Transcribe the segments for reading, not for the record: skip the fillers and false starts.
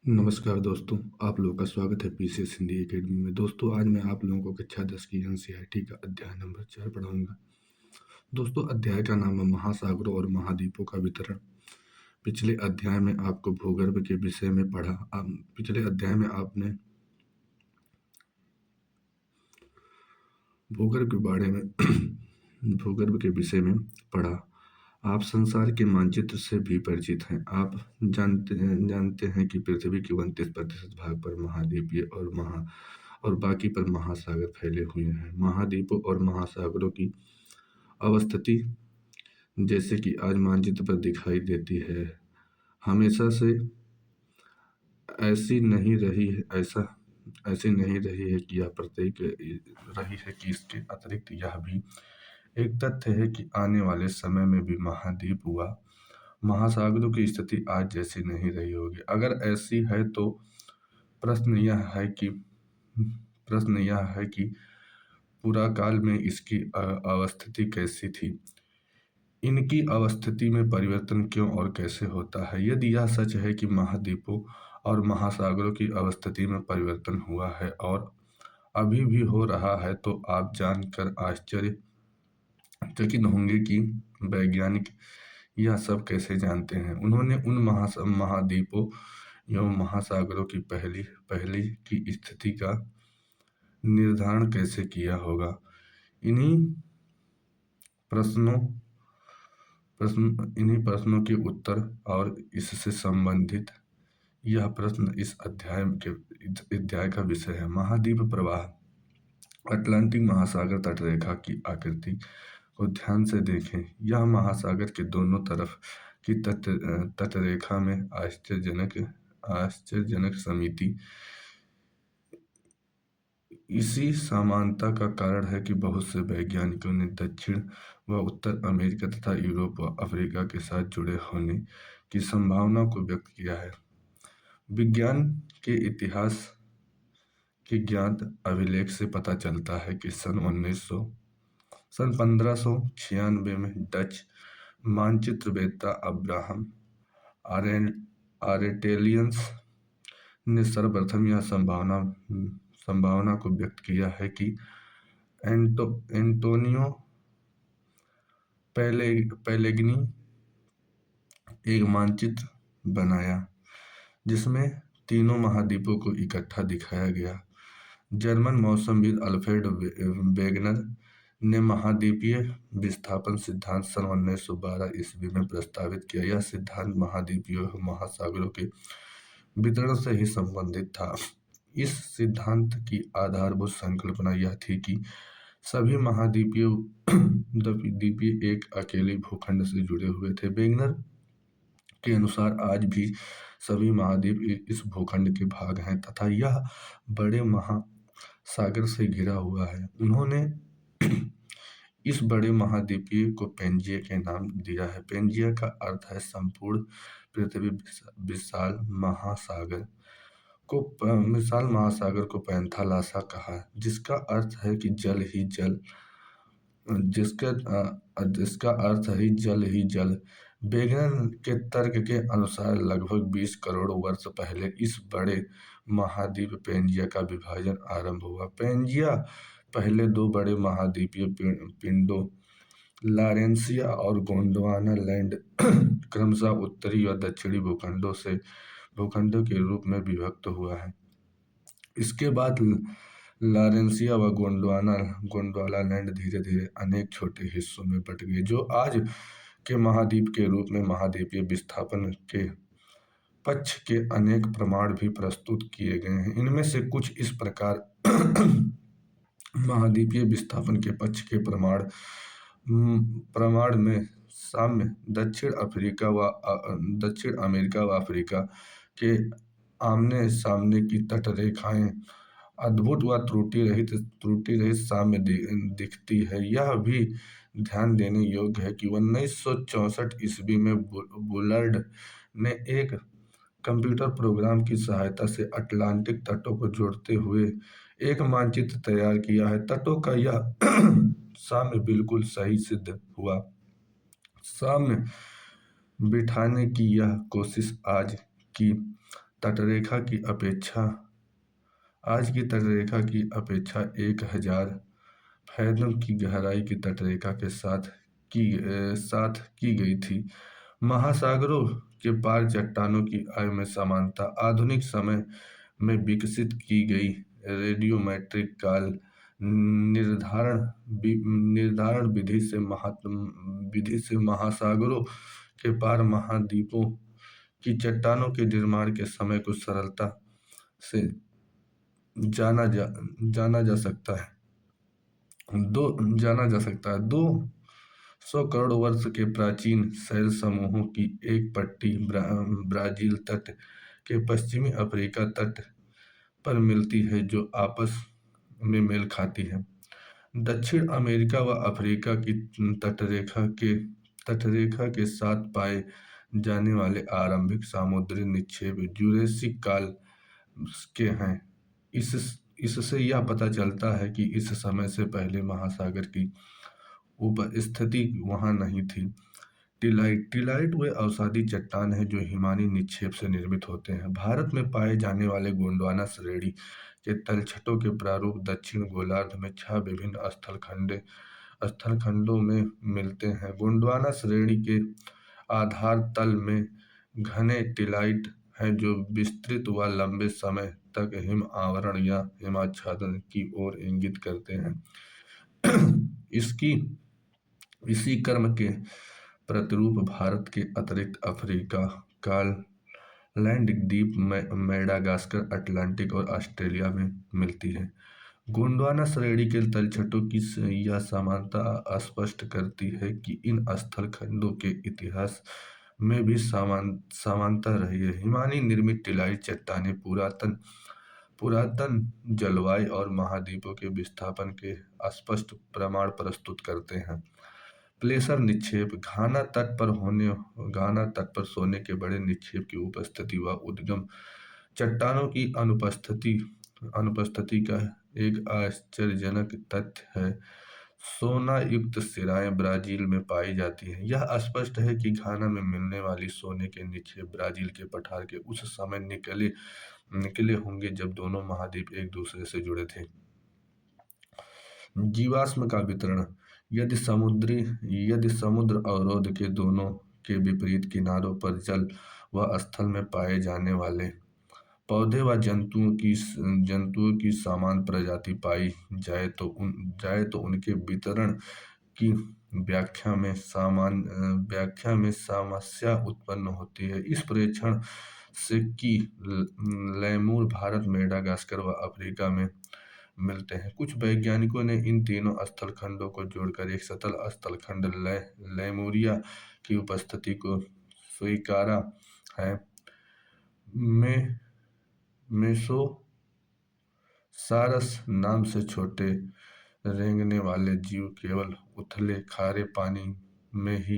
नमस्कार दोस्तों, आप लोगों का स्वागत है पीसीएस हिंदी एकेडमी में। दोस्तों, आज मैं आप लोगों को कक्षा 10 की एनसीईआरटी का अध्याय नंबर 4 पढ़ाऊंगा। दोस्तों, अध्याय का नाम है महासागरों और महाद्वीपों का वितरण। पिछले अध्याय में आपको भूगर्भ के विषय में पढ़ा। पिछले अध्याय में आपने भूगर्भ के बारे में भूगर्भ के विषय में पढ़ा। आप संसार के मानचित्र से भी परिचित हैं। आप जानते हैं कि पृथ्वी के 29% भाग पर महाद्वीपीय और बाकी पर महासागर फैले हुए हैं। महाद्वीपों और महासागरों की अवस्थिति जैसे कि आज मानचित्र पर दिखाई देती है, हमेशा से ऐसी नहीं रही है ऐसा ऐसी नहीं रही है कि यह प्रत्येक रही है कि इसके अतिरिक्त यह भी एक तथ्य है कि आने वाले समय में भी महाद्वीप हुआ महासागरों की स्थिति आज जैसी नहीं रही होगी। अगर ऐसी है तो प्रश्न यह है कि पुराकाल में इसकी अवस्थिति कैसी थी। इनकी अवस्थिति में परिवर्तन क्यों और कैसे होता है। यदि यह सच है कि महाद्वीपों और महासागरों की अवस्थिति में परिवर्तन हुआ है और अभी भी हो रहा है, तो आप जानकर आश्चर्यचकित होंगे कि वैज्ञानिक यह सब कैसे जानते हैं। उन्होंने उन महाद्वीपों एवं महासागरों की पहली की स्थिति का निर्धारण कैसे किया होगा। इन्हीं प्रश्नों के उत्तर और इससे संबंधित यह प्रश्न इस अध्याय का विषय है। महाद्वीप प्रवाह। अटलांटिक महासागर तटरेखा की आकृति को ध्यान से देखें। यह महासागर के दोनों तरफ की तटरेखा में आश्चर्यजनक समिति। इसी समानता का कारण है कि बहुत से वैज्ञानिकों ने दक्षिण व उत्तर अमेरिका तथा यूरोप व अफ्रीका के साथ जुड़े होने की संभावना को व्यक्त किया है। विज्ञान के इतिहास के ज्ञात अभिलेख से पता चलता है कि सन 1596 में डच मानचित्रवेत्ता अब्राहम आरेटेलियंस ने सर्वप्रथम यह संभावना को व्यक्त किया है कि एंटोनियो पेलेग्रिनी एक मानचित्र बनाया जिसमें तीनों महाद्वीपों को इकट्ठा दिखाया गया। जर्मन मौसमविद अल्फ्रेड वेगनर ने महाद्वीपीय विस्थापन सिद्धांत सन 1912 ईस्वी में प्रस्तावित किया। यह सिद्धांत महाद्वीपों और महासागरों के वितरण से ही संबंधित था। इस सिद्धांत की आधारभूत संकल्पना यह थी कि सभी महाद्वीप एक अकेले भूखंड से जुड़े हुए थे। वेगनर के अनुसार आज भी सभी महाद्वीप इस भूखंड के भाग हैं तथा यह बड़े महासागर से घिरा हुआ है। उन्होंने इस बड़े महाद्वीपीय को पेंजिया के नाम दिया है। पेंजिया का अर्थ है संपूर्ण पृथ्वी। विशाल महासागर को पैंथालासा कहा, जिसका अर्थ है कि जल ही जल। वेगनर के तर्क के अनुसार लगभग 20 करोड़ वर्ष पहले इस बड़े महाद्वीप पेंजिया का विभाजन आरंभ हुआ। पेंजिया पहले दो बड़े महाद्वीपीय पिंडों लॉरेंसिया और गोंडवाना लैंड क्रमशः उत्तरी और दक्षिणी भूखंडों के रूप में विभक्त हुआ है। इसके बाद लॉरेंसिया व गोंडवाना लैंड धीरे धीरे अनेक छोटे हिस्सों में बट गए, जो आज के महाद्वीप के रूप में। महाद्वीपीय विस्थापन के पक्ष के अनेक प्रमाण भी प्रस्तुत किए गए हैं। इनमें से कुछ इस प्रकार महाद्वीपीय विस्थापन के पक्ष के प्रमाण में साम्य दक्षिण अमेरिका व अफ्रीका के आमने सामने की तटरेखाएं अद्भुत व त्रुटि रहित साम्य दिखती है। यह भी ध्यान देने योग्य है कि 1964 ईस्वी में बुलार्ड ने एक कंप्यूटर प्रोग्राम की सहायता से अटलांटिक तटों को जोड़ते हुए एक मानचित्र तैयार किया है। तटों का यह साम्य बिल्कुल सही सिद्ध हुआ। साम्य बिठाने की यह कोशिश आज की तटरेखा की अपेक्षा आज की तटरेखा की अपेक्षा 1000 फैथम की गहराई की तटरेखा के साथ की गई थी। महासागरों के पार चट्टानों की आय में समानता आधुनिक समय में विकसित की गई रेडियोमेट्रिक काल निर्धारण निर्धारण विधि से महासागरों के पार महाद्वीपों की चट्टानों के निर्माण के समय को सरलता से जाना जा जाना जा सकता है दो जाना जा सकता है। 200 करोड़ वर्ष के प्राचीन शैल समूहों की एक पट्टी ब्राजील तट के पश्चिमी अफ्रीका तट पर मिलती है जो आपस में मेल खाती है। दक्षिण अमेरिका व अफ्रीका की तटरेखा के साथ पाए जाने वाले आरंभिक समुद्री निक्षेप जुरेसिक काल के हैं। इस इससे यह पता चलता है कि इस समय से पहले महासागर की उपस्थिति वहां नहीं थी। टिलाइट वे अवसादी चट्टान है जो हिमानी निक्षेप से निर्मित होते हैं। भारत में पाए जाने वाले गोंडवाना श्रेणी के तलछटों के प्रारूप दक्षिण गोलार्ध में 6 विभिन्न स्थलखंडों में मिलते हैं। गोंडवाना श्रेणी के आधार तल में घने टिलाइट हैं जो विस्तृत व लंबे समय तक हिम आवरण या हिमाच्छादन की ओर इंगित करते हैं। इसकी इसी क्रम के प्रतिरूप भारत के अतिरिक्त अफ्रीका, लैंड द्वीप, मेडागास्कर, अटलांटिक और ऑस्ट्रेलिया में मिलती है। गोंडवाना श्रेणी के तलछटों की यह समानता स्पष्ट करती है कि इन स्थलखंडों के इतिहास में भी समानता रही है। हिमानी निर्मित टिलाइट चट्टानें पुरातन जलवायु और महाद्वीपों के विस्थापन के स्पष्ट प्रमाण प्रस्तुत करते हैं। प्लेसर निक्षेप घाना तट पर सोने के बड़े निक्षेप की उपस्थिति व उद्गम चट्टानों की अनुपस्थिति का एक आश्चर्यजनक तथ्य है। सोना युक्त सिराएं ब्राजील में पाई जाती हैं। यह स्पष्ट है कि घाना में मिलने वाली सोने के निक्षेप ब्राजील के पठार के उस समय निकले होंगे जब दोनों महाद्वीप एक दूसरे से जुड़े थे। जीवाश्म का वितरण यदि समुद्र अवरोध के दोनों के विपरीत किनारों पर जल व स्थल में पाए जाने वाले पौधे व जंतुओं की समान प्रजाति पाई जाए तो उनके वितरण की व्याख्या में समस्या उत्पन्न होती है। इस परीक्षण से कि लैमूर भारत, मेडागास्कर व अफ्रीका में मिलते हैं। कुछ वैज्ञानिकों ने इन तीनों स्थलखंडों को जोड़कर एक सकल स्थलखंड लैमूरिया की उपस्थिति को स्वीकारा है। मेसोसारस नाम से छोटे रेंगने वाले जीव केवल उथले खारे पानी में ही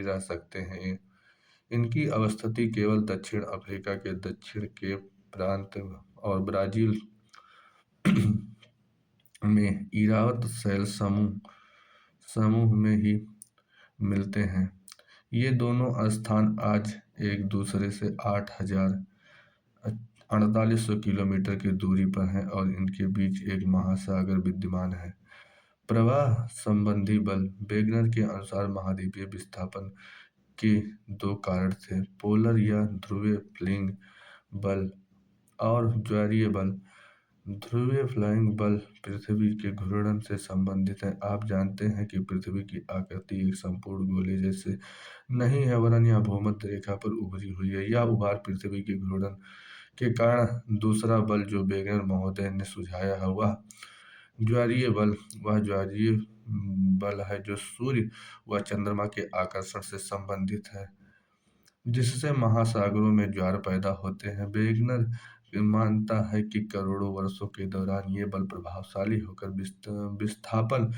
रह सकते हैं। इनकी अवस्थिति केवल दक्षिण अफ्रीका के दक्षिण केप प्रांत और ब्राजील में इरावत शैल समूह में ही मिलते हैं। ये दोनों स्थान आज एक दूसरे से 4800 किलोमीटर की दूरी पर हैं और इनके बीच एक महासागर विद्यमान है। प्रवाह संबंधी बल वेगनर के अनुसार महाद्वीपीय विस्थापन के 2 कारण थे, पोलर या ध्रुवीय फ्लाइंग बल और ज्वारीय बल। ध्रुवीय फ्लाइंग बल पृथ्वी के घूर्णन से संबंधित है। आप जानते हैं कि पृथ्वी की आकृति एक संपूर्ण गोले जैसे नहीं है वरन यह भूमध्य रेखा पर उभरी हुई है। यह उभार पृथ्वी के घूर्णन के कारण। दूसरा बल जो वेगनर महोदय ने सुझाया है वह ज्वारीय बल है जो सूर्य व चंद्रमा के आकर्षण से संबंधित है जिससे महासागरों में ज्वार पैदा होते हैं। वेगनर मानता है कि करोड़ों वर्षों के दौरान ये बल प्रभावशाली होकर विस्थापन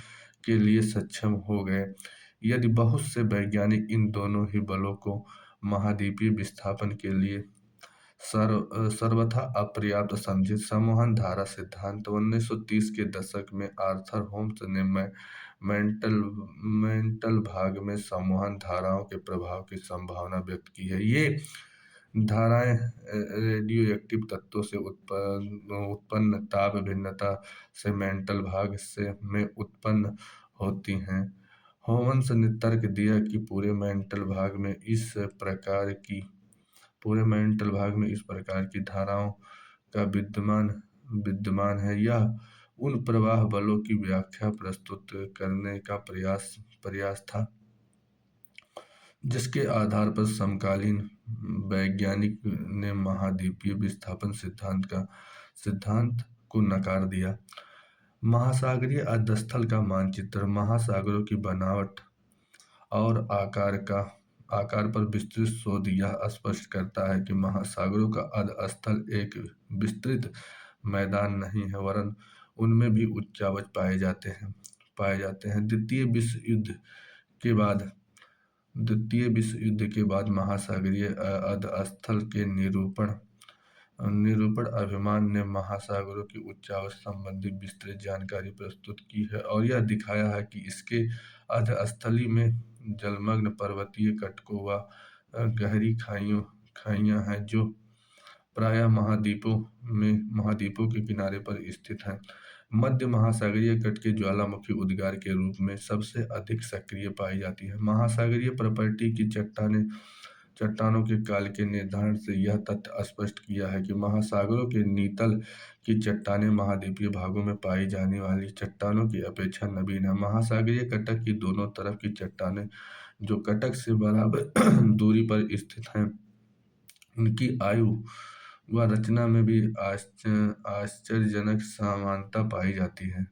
के लिए सक्षम हो गए। यदि बहुत से वैज्ञानिक इन दोनों ही बलों को महाद्वीपीय विस्थापन के लिए सर्वथा अपर्याप्त समझे। संवहन धारा सिद्धांत 1930 के दशक में आर्थर होम्स ने मेंटल मेंटल भाग में संवहन धाराओं के प्रभाव की संभावना व्यक्त की है। ये धाराएं रेडियो एक्टिव तत्वों से उत्पन्न उत्पन्न ताप भिन्नता से मेंटल भाग से में उत्पन्न होती हैं। होमस ने तर्क दिया कि पूरे मेंटल भाग में इस प्रकार की धाराओं का विद्यमान विद्यमान है। यह उन प्रवाह बलों की व्याख्या प्रस्तुत करने का प्रयास प्रयास था जिसके आधार पर समकालीन वैज्ञानिक ने महाद्वीपीय विस्थापन सिद्धांत को नकार दिया। महासागरीय अधस्थल का मानचित्र महासागरों की बनावट और आकार पर विस्तृत शोध यह स्पष्ट करता है कि महासागरों का अधस्थल एक विस्तृत मैदान नहीं है, वरन उनमें भी उच्चावच पाए जाते हैं। द्वितीय विश्व युद्ध के बाद महासागरीय अधस्थल के निरूपण अभिमान ने महासागरों की उच्चावच संबंधी विस्तृत जानकारी प्रस्तुत की है और यह दिखाया है कि इसके अधस्थली में जलमग्न पर्वतीय कटकों व गहरी खाइयां हैं जो प्रायः महाद्वीपों के किनारे पर स्थित हैं। मध्य महासागरीय तट के ज्वालामुखी उद्गार के रूप में सबसे अधिक सक्रिय पाई जाती है। महासागरीय प्रॉपर्टी की चट्टानों के काल के निर्धारण से यह तथ्य स्पष्ट किया है कि महासागरों के नितल की चट्टानें महाद्वीपीय भागों में पाई जाने वाली चट्टानों की अपेक्षा नवीन है। महासागरीय कटक की दोनों तरफ की चट्टानें जो कटक से बराबर दूरी पर स्थित हैं, उनकी आयु व रचना में भी आश्चर्यजनक समानता पाई जाती है।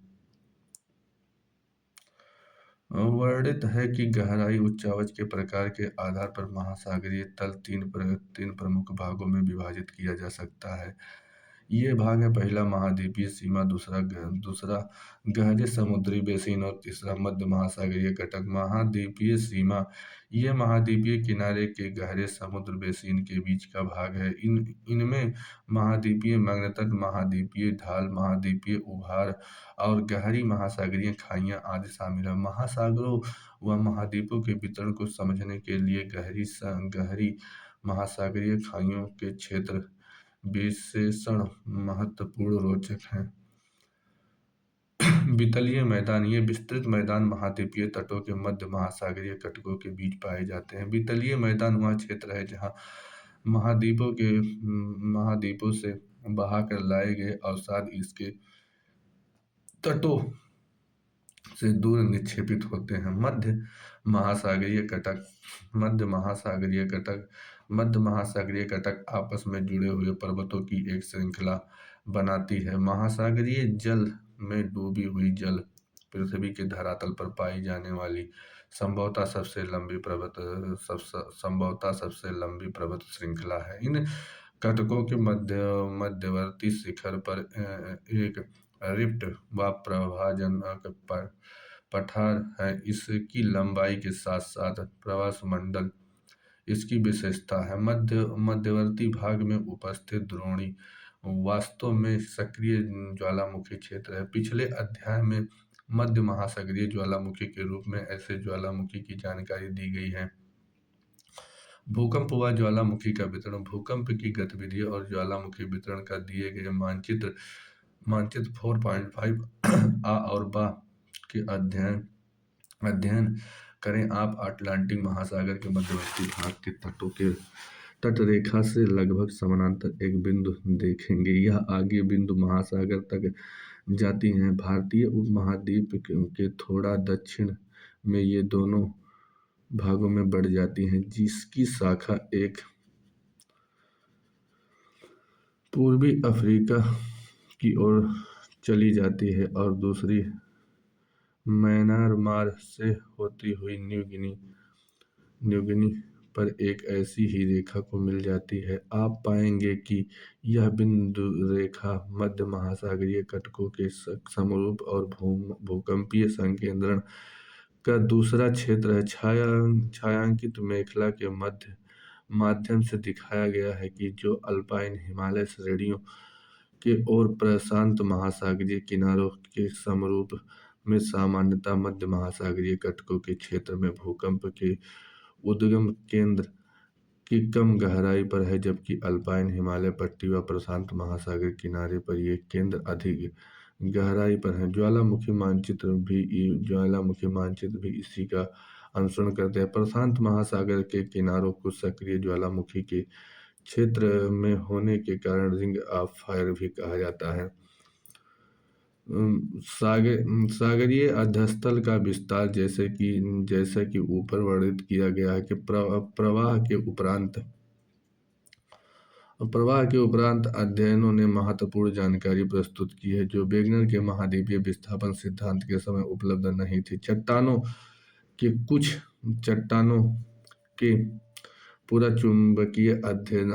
वर्णित है कि गहराई उच्चावच के प्रकार के आधार पर महासागरीय तल तीन प्रमुख भागों में विभाजित किया जा सकता है। ये भाग है, पहला महाद्वीपीय सीमा, दूसरा गहरे समुद्री बेसिन और तीसरा मध्य महासागरीय कटक। महाद्वीपीय सीमा ये महाद्वीपीय किनारे के गहरे समुद्र बेसिन के बीच का भाग है। इनमें महाद्वीपीय मैग्नेटक, महाद्वीपीय ढाल, महाद्वीपीय उभार और गहरी महासागरीय खाइयां आदि शामिल हैं। महासागरों व महाद्वीपों के वितरण को समझने के लिए गहरी महासागरीय खाइयों के क्षेत्र विशेषण महत्वपूर्ण रोचक हैं। वितलीय मैदान ये विस्तृत मैदान महाद्वीपीय तटों के मध्य महासागरीय कटकों के बीच पाए जाते हैं। वितलीय मैदान वह क्षेत्र है जहाँ महाद्वीपों से बहाकर लाए गए अवसाद इसके तटों से दूर निक्षेपित होते हैं। मध्य महासागरीय कटक आपस में जुड़े हुए पर्वतों की एक श्रृंखला बनाती है। महासागरीय जल में डूबी हुई जल पृथ्वी के धरातल पर पाई जाने वाली संभवतः सबसे लंबी पर्वत श्रृंखला है। इन कटकों के मध्यवर्ती शिखर पर एक रिफ्ट व प्रवाहजनक पठार है। इसकी लंबाई के साथ साथ प्रवास मंडल इसकी विशेषता है। मध्यवर्ती भाग में उपस्थित द्रोणी वास्तव में सक्रिय ज्वालामुखी क्षेत्र है। पिछले अध्याय में मध्य महासागरीय ज्वालामुखी के रूप में ऐसे ज्वालामुखी की जानकारी दी गई है। भूकंप व ज्वालामुखी का वितरण, भूकंप की गतिविधि और ज्वालामुखी वितरण का दिए गए मानचित्र 4.5 आ और बा के अध्ययन करें। आप अटलांटिक महासागर के मध्यवर्ती भाग के तटों के तटरेखा से लगभग समानांतर एक बिंदु देखेंगे। यह आगे बिंदु महासागर तक जाती है। भारतीय उपमहाद्वीप के थोड़ा दक्षिण में ये दोनों भागों में बढ़ जाती हैं, जिसकी शाखा एक पूर्वी अफ्रीका की ओर चली जाती है और दूसरी म्यांमार से होती हुई न्यू गिनी पर एक ऐसी ही रेखा को मिल जाती है। आप पाएंगे कि यह बिंदु रेखा मध्य महासागरीय कटकों के समरूप और भूकंपीय संकेंद्रण का दूसरा क्षेत्र है। छायांकित मेखला के माध्यम से दिखाया गया है कि जो अल्पाइन हिमालय श्रेणियों के और प्रशांत महासागरीय किनारों के समरूप में सामान्यतः मध्य महासागरीय कटकों के क्षेत्र में भूकंप के उद्गम केंद्र की कम गहराई पर है, जबकि अल्पाइन हिमालय पट्टी व प्रशांत महासागर किनारे पर ये केंद्र अधिक गहराई पर है। ज्वालामुखी मानचित्र भी इसी का अनुसरण करते हैं। प्रशांत महासागर के किनारों को सक्रिय ज्वालामुखी के क्षेत्र में होने के कारण रिंग ऑफ फायर भी कहा जाता है। सागरीय अधस्तल का विस्तार जैसा कि ऊपर वर्णित किया गया है कि प्रवाह के उपरांत अध्ययनों ने महत्वपूर्ण जानकारी प्रस्तुत की है जो वेगनर के महाद्वीपीय विस्थापन सिद्धांत के समय उपलब्ध नहीं थी। चट्टानों के पूरा चुंबकीय अध्ययन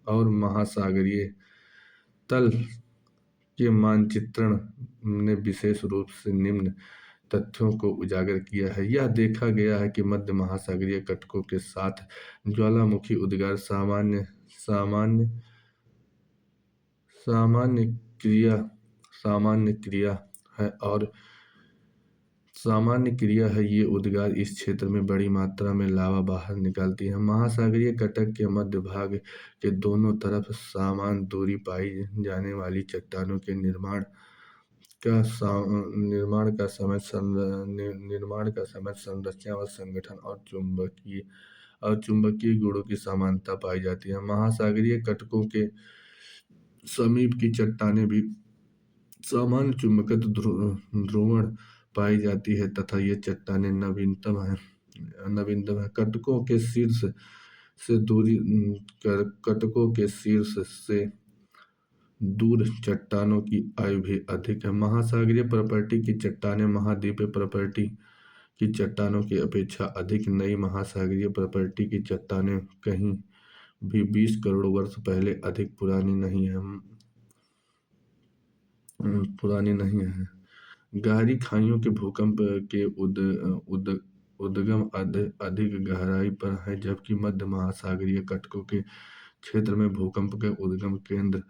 और महासागरीय तल के मानचित्रण ने विशेष रूप से निम्न तथ्यों को उजागर किया है। यह देखा गया है कि मध्य महासागरीय कटकों के साथ ज्वालामुखी उद्गार सामान्य क्रिया है। ये उद्गार इस क्षेत्र में बड़ी मात्रा में लावा बाहर निकालती है। महासागरीय कटक के मध्य भाग के दोनों तरफ समान दूरी पाई जाने वाली चट्टानों के निर्माण का समय, संरचना और संगठन और चुंबकीय गुणों की समानता पाई जाती है। महासागरीय कटकों के समीप की चट्टानें भी सामान्य चुंबकत्व ध्रुवण पाई जाती है तथा ये चट्टानें नवीनतम है। कटकों के शीर्ष से दूर चट्टानों की आयु भी अधिक है। महासागरीय प्रॉपर्टी की चट्टानें महाद्वीपीय प्रॉपर्टी की चट्टानों की अपेक्षा अधिक नई महासागरीय प्रॉपर्टी की चट्टानें कहीं भी 20 करोड़ वर्ष पहले अधिक पुरानी नहीं है। गहरी खाइयों के भूकंप के उद्गम अधिक गहराई पर है, जबकि मध्य महासागरीय कटकों के क्षेत्र में भूकंप के उद्गम केंद्र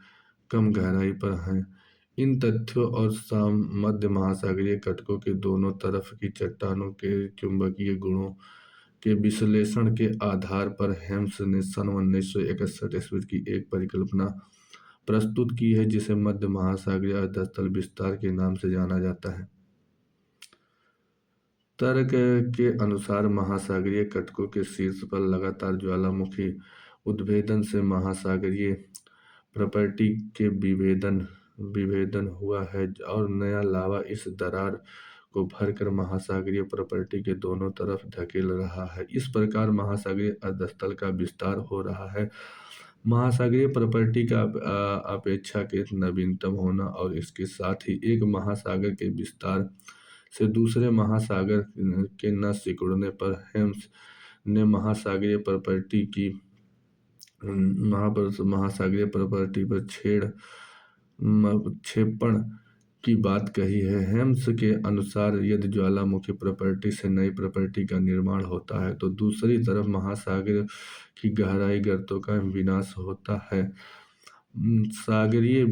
कम गहराई पर हैं। इन तथ्यों और मध्य महासागरीय कटकों के दोनों तरफ की चट्टानों के चुंबकीय गुणों के विश्लेषण के आधार पर हेम्स ने सन 1961 ईस्वी की एक परिकल्पना प्रस्तुत की है जिसे मध्य महासागरीय अधस्तल विस्तार के नाम से जाना जाता है। तर्क के अनुसार महासागरीय कटकों के शीर्ष पर लगातार ज्वालामुखी उद्भेदन से महासागरीय प्रॉपर्टी के विभेदन हुआ है और नया लावा इस दरार को भरकर महासागरीय प्रॉपर्टी के दोनों तरफ धकेल रहा है। इस प्रकार महासागरीय अधस्तल का विस्तार हो रहा है। महासागरीय प्रॉपर्टी का अपेक्षाकृत नवीनतम होना और इसके साथ ही एक महासागर के विस्तार से दूसरे महासागर के न सिकुड़ने पर हेम्स ने महासागरीय प्रॉपर्टी पर छेपण की बात कही है। हेम्स के अनुसार यदि ज्वालामुखी प्रॉपर्टी से नई प्रॉपर्टी का निर्माण होता है तो दूसरी तरफ महासागर की गहराई गर्तों का विनाश होता है। सागरीय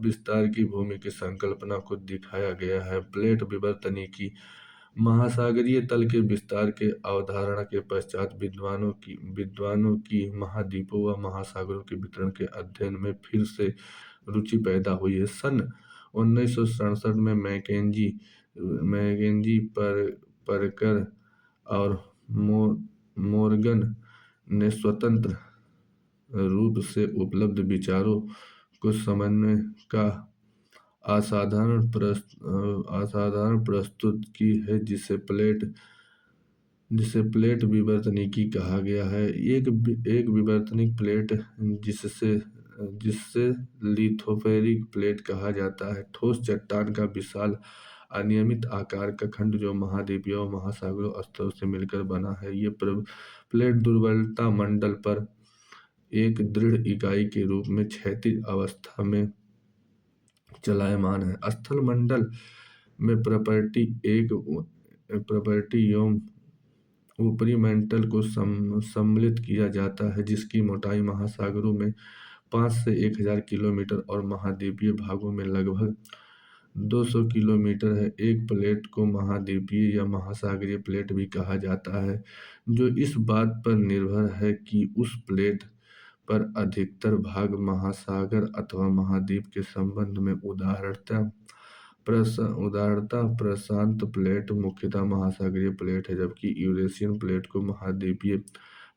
विस्तार की भूमि की संकल्पना को दिखाया गया है। प्लेट विवर्तनिकी महासागरीय तल के विस्तार के अवधारणा के पश्चात विद्वानों की महाद्वीपों व महासागरों के वितरण के अध्ययन में फिर से रुचि पैदा हुई है। सन 1967 में मैकेंजी परकर और मोर्गन ने स्वतंत्र रूप से उपलब्ध विचारों को समझने का असाधारण प्रस्तुत की है जिसे प्लेट विवर्तनिकी कहा गया है। एक विवर्तनिक प्लेट जिससे लिथोस्फेरिक प्लेट कहा जाता है, ठोस चट्टान का विशाल अनियमित आकार का खंड जो महाद्वीपीय और महासागरीय स्तरों से मिलकर बना है। ये प्लेट दुर्बलता मंडल पर एक दृढ़ इकाई के रूप में क्षैतिज अवस्था में चलायमान है। स्थल मंडल में प्रॉपर्टी एवं ऊपरी मेंटल को सम्मिलित किया जाता है जिसकी मोटाई महासागरों में 5 से 1000 किलोमीटर और महाद्वीपीय भागों में लगभग 200 किलोमीटर है। एक प्लेट को महाद्वीपीय या महासागरीय प्लेट भी कहा जाता है, जो इस बात पर निर्भर है कि उस प्लेट पर अधिकतर भाग महासागर अथवा महाद्वीप के संबंध में उदाहरणतः प्रशांत प्लेट मुख्यतः महासागरीय प्लेट है, जबकि यूरेशियन प्लेट को महाद्वीपीय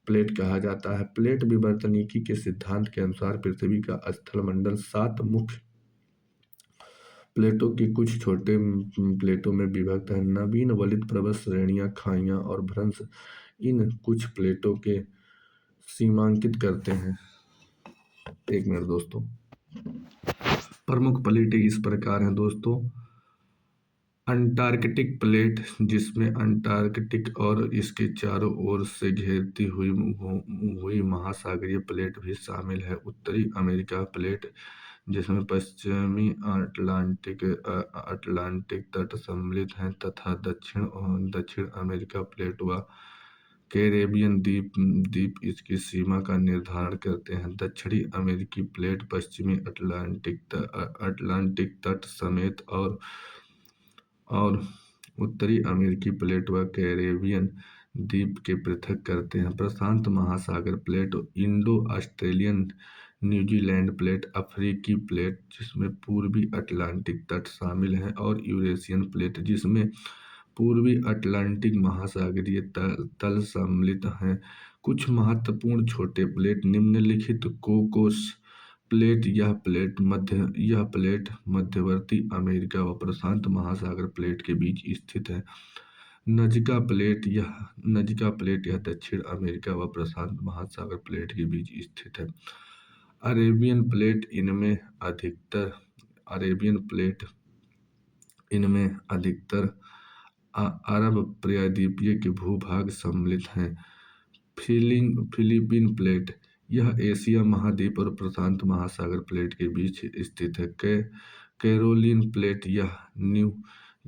प्लेट कहा जाता है। प्लेट विवर्तनिकी के सिद्धांत के अनुसार पृथ्वी का स्थलमंडल 7 मुख्य प्लेटों के कुछ छोटे प्लेटों में विभक्त है। नवीन वलित पर्वत श्रेणियां, खाइयां और भ्रंश इन कुछ प्लेटों के सीमांकित करते हैं। एक मिनट दोस्तों। प्रमुख प्लेटें इस प्रकार हैं दोस्तों। अंटार्कटिक प्लेट, जिसमें अंटार्कटिक और इसके चारों ओर से घेरती हुई महासागरीय प्लेट भी शामिल है। उत्तरी अमेरिका प्लेट, जिसमें पश्चिमी अटलांटिक तट सम्मिलित हैं, तथा दक्षिण अमेरिका प्लेट व कैरेबियन द्वीप इसकी सीमा का निर्धारण करते हैं। दक्षिणी अमेरिकी प्लेट पश्चिमी अटलांटिक तट समेत और उत्तरी अमेरिकी प्लेट व कैरेबियन द्वीप के पृथक करते हैं। प्रशांत महासागर plate, Indo Australian New Zealand plate, अफ्रीकी प्लेट जिसमें पूर्वी अटलांटिक तट शामिल है, और यूरेशियन प्लेट जिसमें पूर्वी अटलांटिक महासागरीय तल सम्मिलित हैं। कुछ महत्वपूर्ण छोटे प्लेट निम्नलिखित। कोकोस प्लेट, यह प्लेट मध्यवर्ती अमेरिका व प्रशांत महासागर प्लेट के बीच स्थित है। नजका प्लेट, यह दक्षिण अमेरिका व प्रशांत महासागर प्लेट के बीच स्थित है। अरेबियन प्लेट, इनमें अधिकतर अरब प्रायद्वीपीय के भूभाग सम्मिलित हैं। फिलीपीन प्लेट, यह एशिया महाद्वीप और प्रशांत महासागर प्लेट के बीच स्थित है। कैरोलिन प्लेट, यह न्यू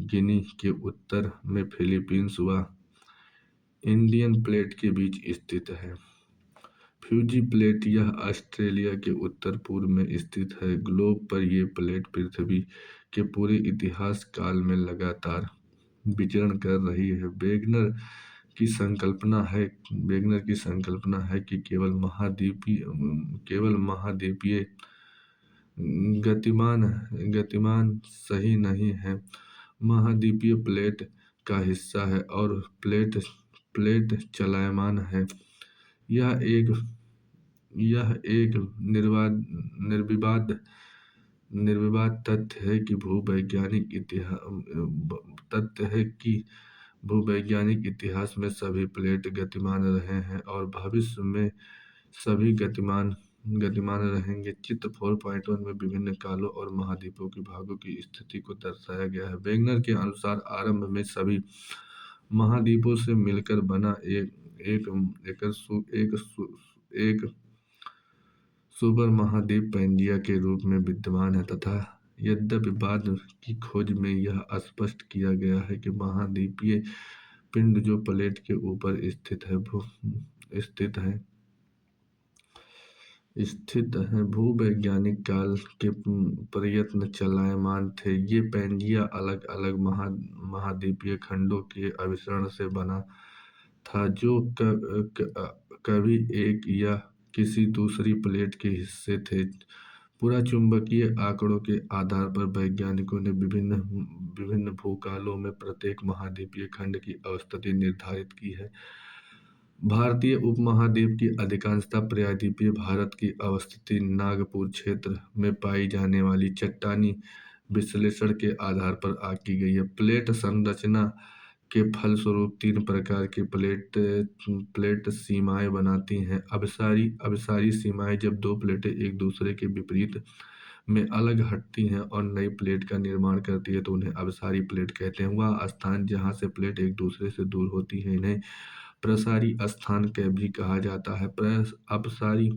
गिनी के उत्तर में फिलीपींस व इंडियन प्लेट के बीच स्थित है। फ्यूजी प्लेट, यह ऑस्ट्रेलिया के उत्तर पूर्व में स्थित है। ग्लोब पर ये प्लेट पृथ्वी के पूरे इतिहास काल में लगातार विचरण कर रही है। वेगनर की संकल्पना है कि केवल महाद्वीपीय गतिमान सही नहीं है, महाद्वीपीय प्लेट का हिस्सा है, और प्लेट चलायमान है। यह एक निर्विवाद तथ्य है कि भूवैज्ञानिक इतिहास में सभी प्लेट गतिमान रहे हैं और भविष्य में सभी गतिमान रहेंगे। चित्र 4.1 में विभिन्न कालों और महाद्वीपों के भागों की स्थिति को दर्शाया गया है। वेगनर के अनुसार आरंभ में सभी महाद्वीपों से मिलकर बना एक सुपर महाद्वीप पैंजिया के रूप में विद्यमान है, तथा यद्यपि बाद की खोज में यह स्पष्ट किया गया है कि महाद्वीपीय पिंड जो प्लेट के ऊपर स्थित है भूवैज्ञानिक काल के प्रयत्न चलायमान थे। ये पैंजिया अलग अलग महाद्वीपीय खंडों के अभिसरण से बना था, जो कभी एक या किसी दूसरी प्लेट के हिस्से थे। पुराचुंबकीय आंकड़ों के आधार पर वैज्ञानिकों ने विभिन्न भूकालों में प्रत्येक महाद्वीपीय खंड की अवस्थिति निर्धारित की है। भारतीय उपमहाद्वीप की अधिकांशतः प्रायद्वीपीय भारत की अवस्थिति नागपुर क्षेत्र में पाई जाने वाली चट्टानी विश्लेषण के आधार पर आकी गई है। प्लेट संरचना के फलस्वरूप 3 प्रकार की प्लेट सीमाएं बनाती हैं। अभिसारी सीमाएं, जब 2 प्लेटें एक दूसरे के विपरीत में अलग हटती हैं और नई प्लेट का निर्माण करती है तो उन्हें अभिसारी प्लेट कहते हैं। वह स्थान जहां से प्लेट एक दूसरे से दूर होती है इन्हें प्रसारी स्थान भी कहा जाता है। अपसारी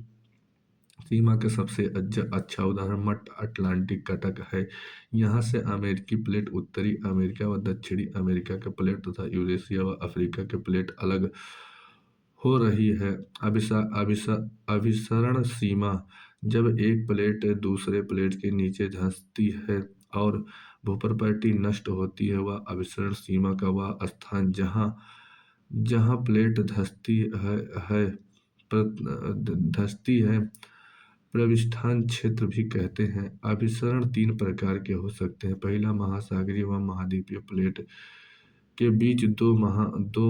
सीमा का सबसे अच्छा उदाहरण मध्य अटलांटिक कटक है। यहाँ से अमेरिकी प्लेट उत्तरी अमेरिका व दक्षिणी अमेरिका के प्लेट तथा यूरेशिया व अफ्रीका के प्लेट अलग हो रही है। अभिसरण सीमा, जब एक प्लेट दूसरे प्लेट के नीचे धंसती है और भूप्रपाटी नष्ट होती है, वह अभिसरण सीमा का वह स्थान जहाँ जहाँ प्लेट है धंसती है प्रविष्ठान क्षेत्र भी कहते हैं। अभिसरण तीन प्रकार के हो सकते हैं। पहला, महासागरीय व महाद्वीपीय प्लेट के बीच दो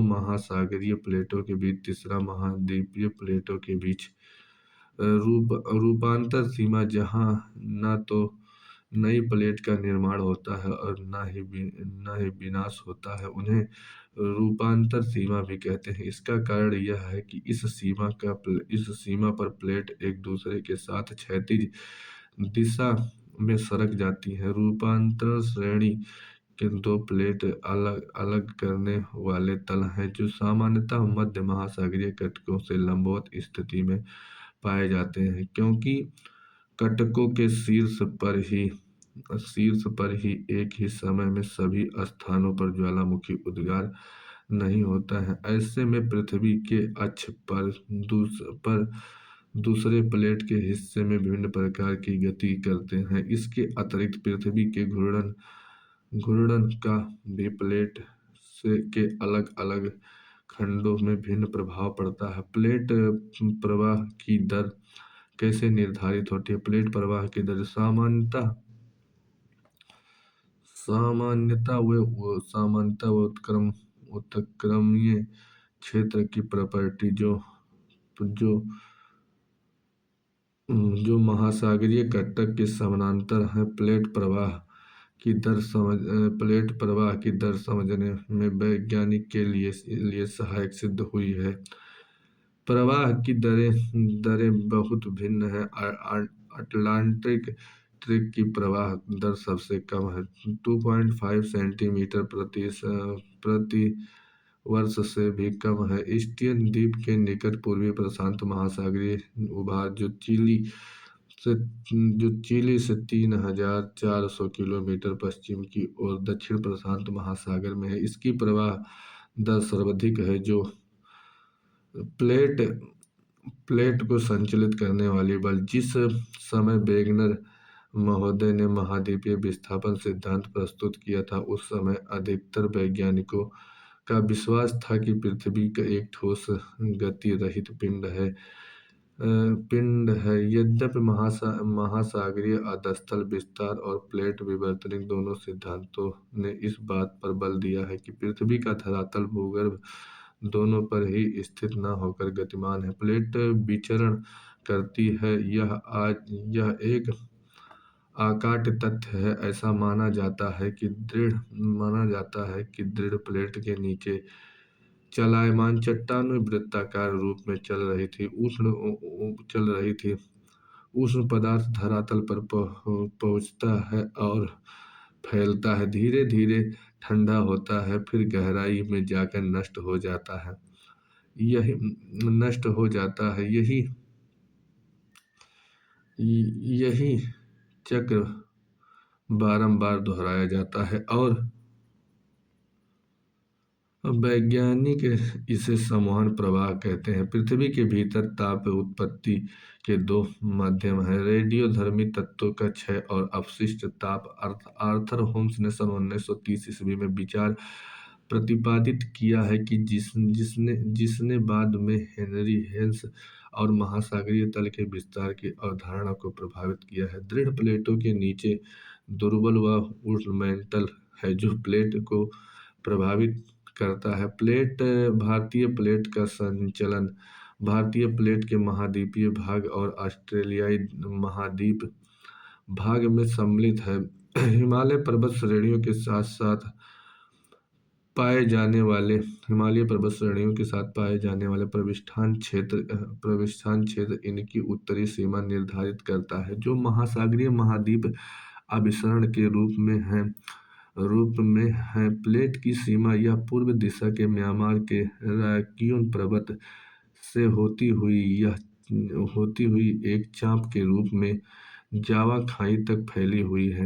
महासागरीय प्लेटों के बीच। तीसरा, महाद्वीपीय प्लेटों के बीच रूपांतर सीमा, जहां न तो नई प्लेट का निर्माण होता है और न ही विनाश होता है, उन्हें रूपांतर सीमा भी कहते हैं। इसका कारण यह है कि इस सीमा पर प्लेट एक दूसरे के साथ क्षैतिज दिशा में सरक जाती हैं। रूपांतर श्रेणी के दो प्लेट अलग अलग करने वाले तल हैं, जो सामान्यतः मध्य महासागरीय कटकों से लंबवत स्थिति में पाए जाते हैं। क्योंकि कटकों के शीर्ष पर ही एक ही समय में सभी स्थानों पर ज्वालामुखी उद्गार नहीं होता है, ऐसे में पृथ्वी के अक्ष पर दूसरे प्लेट के हिस्से में विभिन्न प्रकार की गति करते हैं। इसके अतिरिक्त पृथ्वी के घूर्णन का भी प्लेट के अलग अलग खंडों में भिन्न प्रभाव पड़ता है। प्लेट प्रवाह की दर कैसे निर्धारित होती है? प्लेट प्रवाह की दर सामान्यतः वो उत्क्रमणीय क्षेत्र की प्रॉपर्टी जो जो महासागरीय कटक के समानांतर है। प्लेट प्रवाह की दर समझने में वैज्ञानिक के लिए सहायक सिद्ध हुई है। प्रवाह की दरें बहुत भिन्न है। अटलांटिक ट्रिक की प्रवाह दर सबसे कम है, 2.5 सेंटीमीटर प्रति वर्ष से भी कम है। ईस्टियन द्वीप के निकट पूर्वी प्रशांत महासागरीय उभार, जो चिली से 3,400 किलोमीटर पश्चिम की ओर दक्षिण प्रशांत महासागर में है, इसकी प्रवाह दर सर्वाधिक है। जो प्लेट को संचालित करने वाली बल। जिस समय वेगनर महोदय ने महाद्वीपीय विस्थापन सिद्धांत प्रस्तुत किया था, उस समय अधिकतर वैज्ञानिकों का विश्वास था कि पृथ्वी का एक ठोस गति रहित पिंड है। यद्यपि महासागरीय अधस्थल विस्तार और प्लेट विवर्तनिक दोनों सिद्धांतों ने इस बात पर बल दिया है कि पृथ्वी का धरातल भूगर्भ दोनों पर ही स्थिर न होकर गतिमान है। प्लेट विचरण करती है, यह एक अकाट्य तथ्य है। ऐसा माना जाता है कि दृढ़ प्लेट के नीचे चलायमान चट्टानें वृत्ताकार रूप में चल रही थी। उष्ण पदार्थ धरातल पर पहुंचता है और फैलता है, धीरे धीरे ठंडा होता है, फिर गहराई में जाकर नष्ट हो जाता है। यही चक्र बारंबार दोहराया जाता है और वैज्ञानिक इसे संवहन प्रवाह कहते हैं। पृथ्वी के भीतर ताप उत्पत्ति के दो माध्यम हैं, रेडियोधर्मी तत्वों का क्षय और अपशिष्ट ताप। आर्थर होम्स ने सन 1930 ईस्वी में विचार प्रतिपादित किया है कि जिसने बाद में हेनरी हेल्स और महासागरीय तल के विस्तार की अवधारणा को प्रभावित किया है। दृढ़ प्लेटों के नीचे दुर्बल व उष्ण मेंटल है, जो प्लेट को प्रभावित करता है। भारतीय प्लेट का संचलन भारतीय प्लेट के महाद्वीपीय भाग और ऑस्ट्रेलियाई महाद्वीप भाग में सम्मिलित है। हिमालय पर्वत श्रेणियों के साथ पाए जाने वाले प्रविष्ठान क्षेत्र इनकी उत्तरी सीमा निर्धारित करता है। जो महासागरीय महाद्वीप अभिसरण के रूप में है। प्लेट की सीमा यह पूर्व दिशा के म्यांमार के रॉकियन पर्वत से होती हुई एक चाप के रूप में जावा खाई तक फैली हुई है।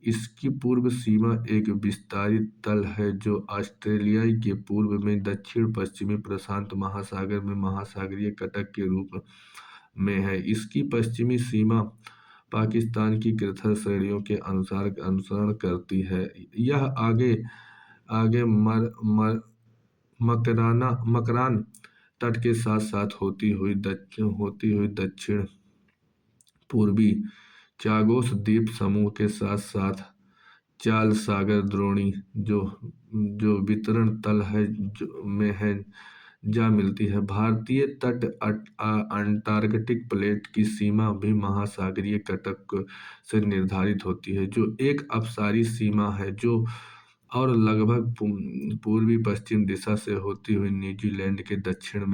इसकी पूर्व सीमा एक विस्तारित तल है जो ऑस्ट्रेलिया के पूर्व में दक्षिण पश्चिमी प्रशांत महासागर में महासागरीय कटक के रूप में है। इसकी पश्चिमी सीमा पाकिस्तान की कृथर श्रेणियों के अनुसार अनुसरण करती है। यह आगे आगे मकरान तट के साथ साथ होती हुई दक्षिण पूर्वी चागोस द्वीप समूह के साथ साथ चाल सागर द्रोणी जो जो वितरण तल है में है जा मिलती है। भारतीय तट अंटार्कटिक प्लेट की सीमा भी महासागरीय कटक से निर्धारित होती है जो एक अपसारी सीमा है जो और लगभग पूर्वी पश्चिम दिशा से होती हुई न्यूजीलैंड के दक्षिण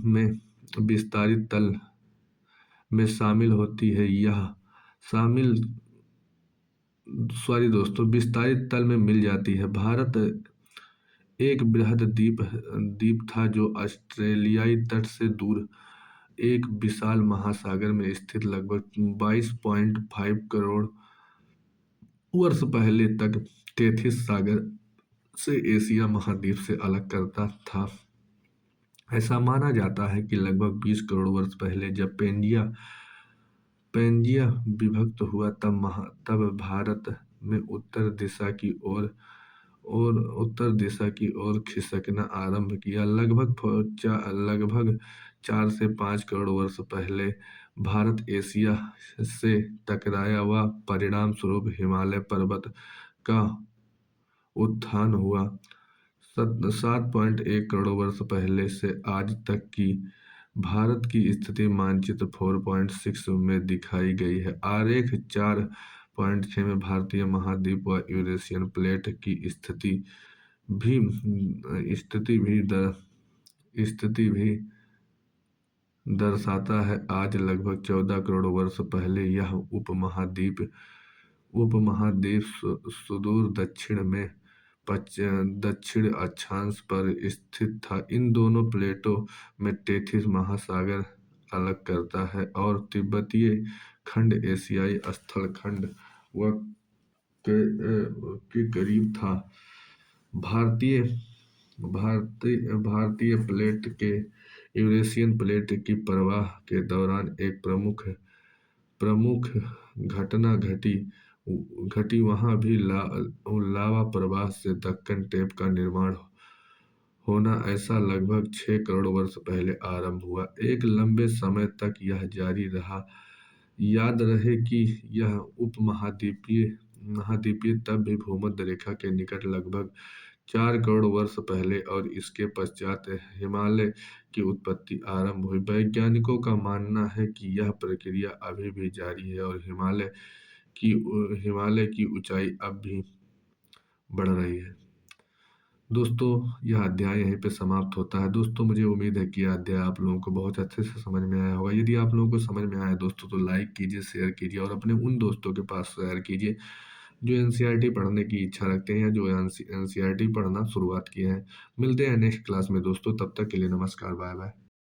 में विस्तारित तल में शामिल होती है। यह शामिल सॉरी दोस्तों विस्तारित तल में मिल जाती है। भारत एक बृहद द्वीप था जो ऑस्ट्रेलियाई तट से दूर एक विशाल महासागर में स्थित लगभग 22.5 करोड़ वर्ष पहले तक टेथिस सागर से एशिया महाद्वीप से अलग करता था। ऐसा माना जाता है कि लगभग 20 करोड़ वर्ष पहले जब पेंजिया विभक्त हुआ तब भारत में उत्तर दिशा की ओर खिसकना आरंभ किया। लगभग 4 से 5 करोड़ वर्ष पहले भारत एशिया से टकराया व परिणाम स्वरूप हिमालय पर्वत का उत्थान हुआ। 7.1 करोड़ वर्ष पहले से आज तक की भारत की स्थिति मानचित्र 4.6 में दिखाई गई है। आरेख 4.6 में भारतीय महाद्वीप व यूरेशियन प्लेट की भी स्थिति भी दर्शाता है। आज लगभग 14 करोड़ वर्ष पहले यह उपमहाद्वीप सुदूर दक्षिण में दक्षिण अक्षांश पर स्थित था। इन दोनों प्लेटों में टेथिस महासागर अलग करता है और तिब्बतीय खंड एशियाई स्थल खंड व के करीब था। भारतीय भारतीय प्लेट के यूरेशियन प्लेट की प्रवाह के दौरान एक प्रमुख घटना घटी वहां भी लावा प्रवाह से दक्कन टेप का निर्माण होना ऐसा लगभग 6 करोड़ वर्ष पहले आरंभ हुआ। एक लंबे समय तक यह जारी रहा। याद रहे कि यह महाद्वीपीय तब भी भूमध्य रेखा के निकट लगभग 4 करोड़ वर्ष पहले और इसके पश्चात हिमालय की उत्पत्ति आरंभ हुई। वैज्ञानिकों का मानना है कि यह प्रक्रिया अभी भी जारी है और हिमालय की ऊंचाई अब भी बढ़ रही है। दोस्तों यह अध्याय यहीं पे समाप्त होता है। दोस्तों मुझे उम्मीद है कि यह अध्याय आप लोगों को बहुत अच्छे से समझ में आया होगा। यदि आप लोगों को समझ में आया दोस्तों तो लाइक कीजिए, शेयर कीजिए और अपने उन दोस्तों के पास शेयर कीजिए जो एनसीईआरटी पढ़ने की इच्छा रखते हैं या जो एनसीईआरटी पढ़ना शुरुआत किए हैं। मिलते हैं नेक्स्ट क्लास में दोस्तों, तब तक के लिए नमस्कार, बाय बाय।